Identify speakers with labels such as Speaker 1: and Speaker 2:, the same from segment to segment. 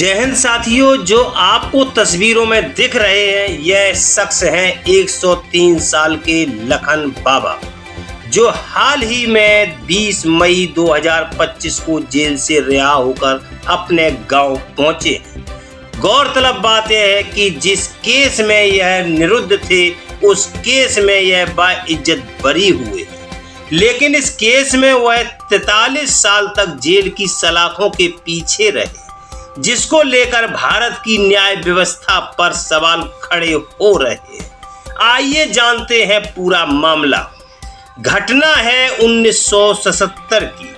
Speaker 1: जय हिंद साथियों, जो आपको तस्वीरों में दिख रहे हैं यह शख्स हैं 103 साल के लखन बाबा, जो हाल ही में 20 मई 2025 को जेल से रिहा होकर अपने गांव पहुंचे हैं। गौरतलब बात यह है कि जिस केस में यह निरुद्ध थे उस केस में यह बाइज्जत बरी हुए, लेकिन इस केस में वह 43 साल तक जेल की सलाखों के पीछे रहे, जिसको लेकर भारत की न्याय व्यवस्था पर सवाल खड़े हो रहे हैं। आइए जानते हैं पूरा मामला। घटना है 1977 की।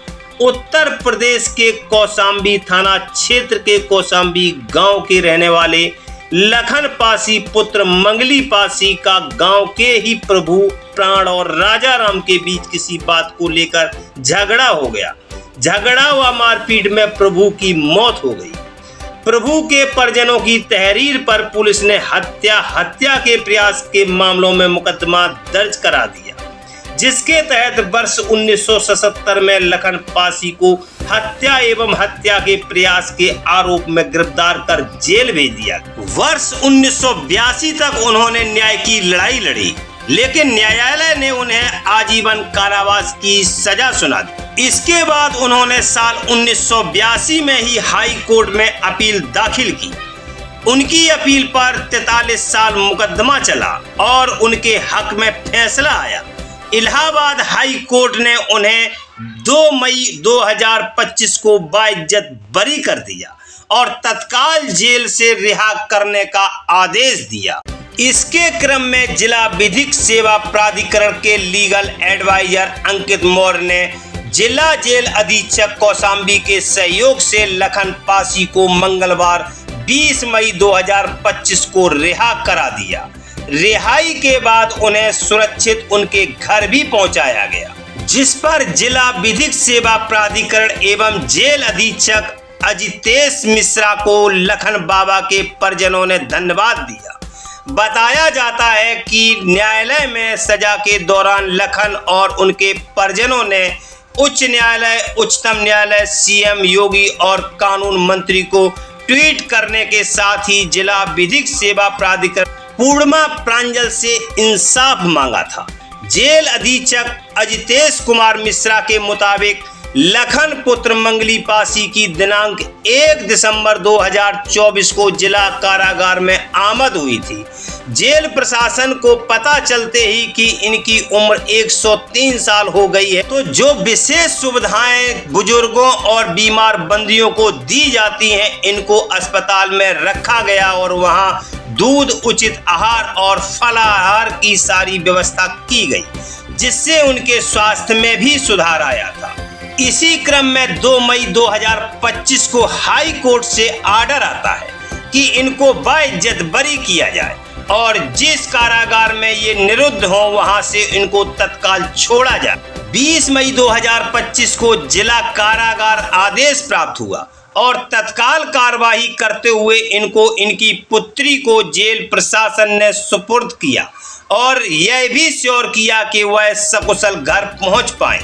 Speaker 1: उत्तर प्रदेश के कौशाम्बी थाना क्षेत्र के कौशाम्बी गांव के रहने वाले लखन पासी पुत्र मंगली पासी का गांव के ही प्रभु प्राण और राजा राम के बीच किसी बात को लेकर झगड़ा हो गया। झगड़ा व मारपीट में प्रभु की मौत हो गई। प्रभु के परिजनों की तहरीर पर पुलिस ने हत्या के प्रयास के मामलों में मुकदमा दर्ज करा दिया, जिसके तहत वर्ष 1977 में लखन पासी को हत्या एवं हत्या के प्रयास के आरोप में गिरफ्तार कर जेल भेज दिया। वर्ष 1982 तक उन्होंने न्याय की लड़ाई लड़ी, लेकिन न्यायालय ने उन्हें आजीवन कारावास की सजा सुना दी। इसके बाद उन्होंने साल 1982 में ही हाई कोर्ट में अपील दाखिल की। उनकी अपील पर 43 साल मुकदमा चला और उनके हक में फैसला आया। इलाहाबाद हाई कोर्ट ने उन्हें 2 मई 2025 को बाइज्जत बरी कर दिया और तत्काल जेल से रिहा करने का आदेश दिया। इसके क्रम में जिला विधिक सेवा प्राधिकरण के लीगल एडवाइजर अंकित मौर्य ने जिला जेल अधीक्षक कौशाम्बी के सहयोग से लखन पासी को मंगलवार 20 मई 2025 को रिहा करा दिया। रिहाई के बाद उन्हें सुरक्षित उनके घर भी पहुंचाया गया, जिस पर जिला विधिक सेवा प्राधिकरण एवं जेल अधीक्षक अजितेश मिश्रा को लखन बाबा के परिजनों ने धन्यवाद दिया। बताया जाता है कि न्यायालय में सजा के दौरान लखन और उनके परिजनों ने उच्च न्यायालय, उच्चतम न्यायालय, सीएम योगी और कानून मंत्री को ट्वीट करने के साथ ही जिला विधिक सेवा प्राधिकरण पूर्णिमा प्रांजल से इंसाफ मांगा था। जेल अधीक्षक अजितेश कुमार मिश्रा के मुताबिक लखन पुत्र मंगली पासी की दिनांक 1 दिसंबर 2024 को जिला कारागार में आमद हुई थी। जेल प्रशासन को पता चलते ही कि इनकी उम्र 103 साल हो गई है, तो जो विशेष सुविधाएं बुजुर्गों और बीमार बंदियों को दी जाती हैं, इनको अस्पताल में रखा गया और वहां दूध, उचित आहार और फलाहार की सारी व्यवस्था की गई, जिससे उनके स्वास्थ्य में भी सुधार आया था। इसी क्रम में 2 मई 2025 को हाई कोर्ट से आर्डर आता है कि इनको बाइज्जत बरी किया जाए और जिस कारागार में ये निरुद्ध हो वहां से इनको तत्काल छोड़ा जाए। 20 मई 2025 को जिला कारागार आदेश प्राप्त हुआ और तत्काल कार्रवाई करते हुए इनको इनकी पुत्री को जेल प्रशासन ने सुपुर्द किया और यह भी श्योर किया कि वह सकुशल घर पहुंच पाए।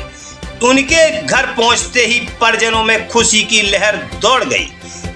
Speaker 1: उनके घर पहुंचते ही परिजनों में खुशी की लहर दौड़ गई।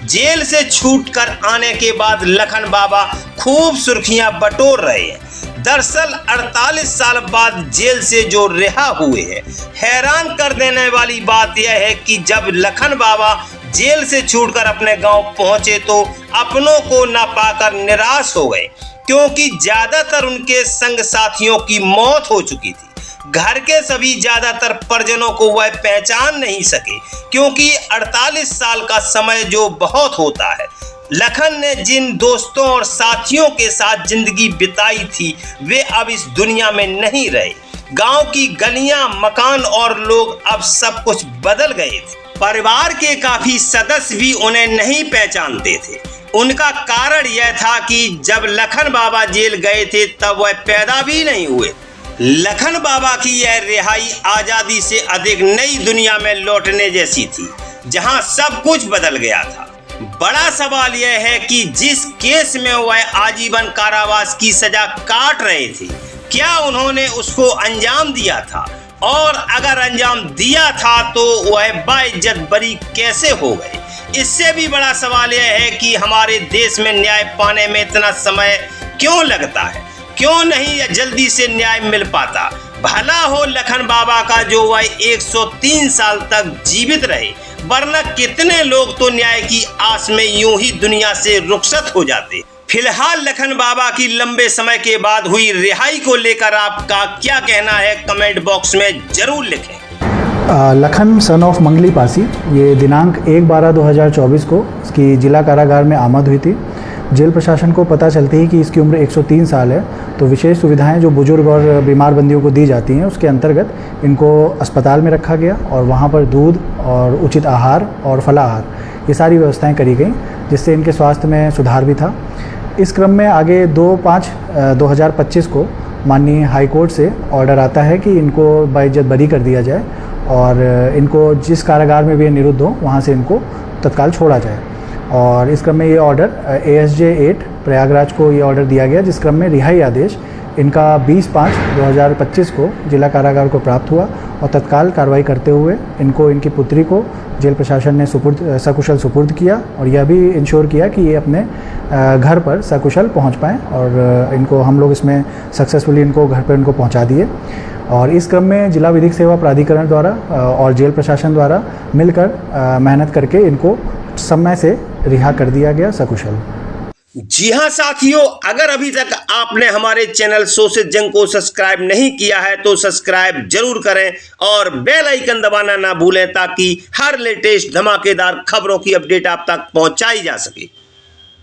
Speaker 1: जेल से छूटकर आने के बाद लखन बाबा खूब सुर्खियां बटोर रहे हैं। दरअसल 48 साल बाद जेल से जो रिहा हुए हैं, हैरान कर देने वाली बात यह है कि जब लखन बाबा जेल से छूटकर अपने गांव पहुंचे तो अपनों को न पाकर निराश हो गए, क्योंकि ज्यादातर उनके संग साथियों की मौत हो चुकी थी। घर के सभी ज्यादातर परिजनों को वह पहचान नहीं सके, क्योंकि 48 साल का समय जो बहुत होता है। लखन ने जिन दोस्तों और साथियों के साथ जिंदगी बिताई थी वे अब इस दुनिया में नहीं रहे। गांव की गलियां, मकान और लोग अब सब कुछ बदल गए थे। परिवार के काफी सदस्य भी उन्हें नहीं पहचानते थे। उनका कारण यह था कि जब लखन बाबा जेल गए थे तब वह पैदा भी नहीं हुए। लखन बाबा की यह रिहाई आजादी से अधिक नई दुनिया में लौटने जैसी थी, जहां सब कुछ बदल गया था। बड़ा सवाल यह है कि जिस केस में वह आजीवन कारावास की सजा काट रहे थे, क्या उन्होंने उसको अंजाम दिया था, और अगर अंजाम दिया था तो वह बाइज्जत बरी कैसे हो गए? इससे भी बड़ा सवाल यह है कि हमारे देश में न्याय पाने में इतना समय क्यों लगता है, क्यों नहीं या जल्दी से न्याय मिल पाता। भला हो लखन बाबा का जो वह 103 साल तक जीवित रहे, वरना कितने लोग तो न्याय की आस में यूं ही दुनिया से रुखसत हो जाते। फिलहाल लखन बाबा की लंबे समय के बाद हुई रिहाई को लेकर आपका क्या कहना है, कमेंट बॉक्स में जरूर लिखें।
Speaker 2: लखन सन ऑफ मंगली पासी ये दिनांक 1/12/2024 को इसकी जिला कारागार में आमद हुई थी। जेल प्रशासन को पता चलते ही कि इसकी उम्र 103 साल है, तो विशेष सुविधाएं जो बुजुर्ग और बीमार बंदियों को दी जाती हैं उसके अंतर्गत इनको अस्पताल में रखा गया और वहां पर दूध और उचित आहार और फलाहार ये सारी व्यवस्थाएं करी गई, जिससे इनके स्वास्थ्य में सुधार भी था। इस क्रम में आगे 2/5/2025 को माननीय हाई कोर्ट से ऑर्डर आता है कि इनको बाइज्जत बरी कर दिया जाए और इनको जिस कारागार में भी निरुद्ध हो वहाँ से इनको तत्काल छोड़ा जाए। और इस क्रम में ये ऑर्डर ASJ 8 प्रयागराज को ये ऑर्डर दिया गया, जिस क्रम में रिहाई आदेश इनका 20/5/2025 को जिला कारागार को प्राप्त हुआ और तत्काल कार्रवाई करते हुए इनको इनकी पुत्री को जेल प्रशासन ने सकुशल सुपुर्द किया और यह भी इंश्योर किया कि ये अपने घर पर सकुशल पहुंच पाएँ और इनको हम लोग इसमें सक्सेसफुली इनको घर पर इनको पहुंचा दिए। और इस क्रम में जिला विधिक सेवा प्राधिकरण द्वारा और जेल प्रशासन द्वारा मिलकर मेहनत करके इनको समय से रिहा कर दिया गया सकुशल।
Speaker 1: जी हाँ साथियों, अगर अभी तक आपने हमारे चैनल सो से जंग को सब्सक्राइब नहीं किया है तो सब्सक्राइब जरूर करें और बेल आइकन दबाना ना भूलें ताकि हर लेटेस्ट धमाकेदार खबरों की अपडेट आप तक पहुंचाई जा सके।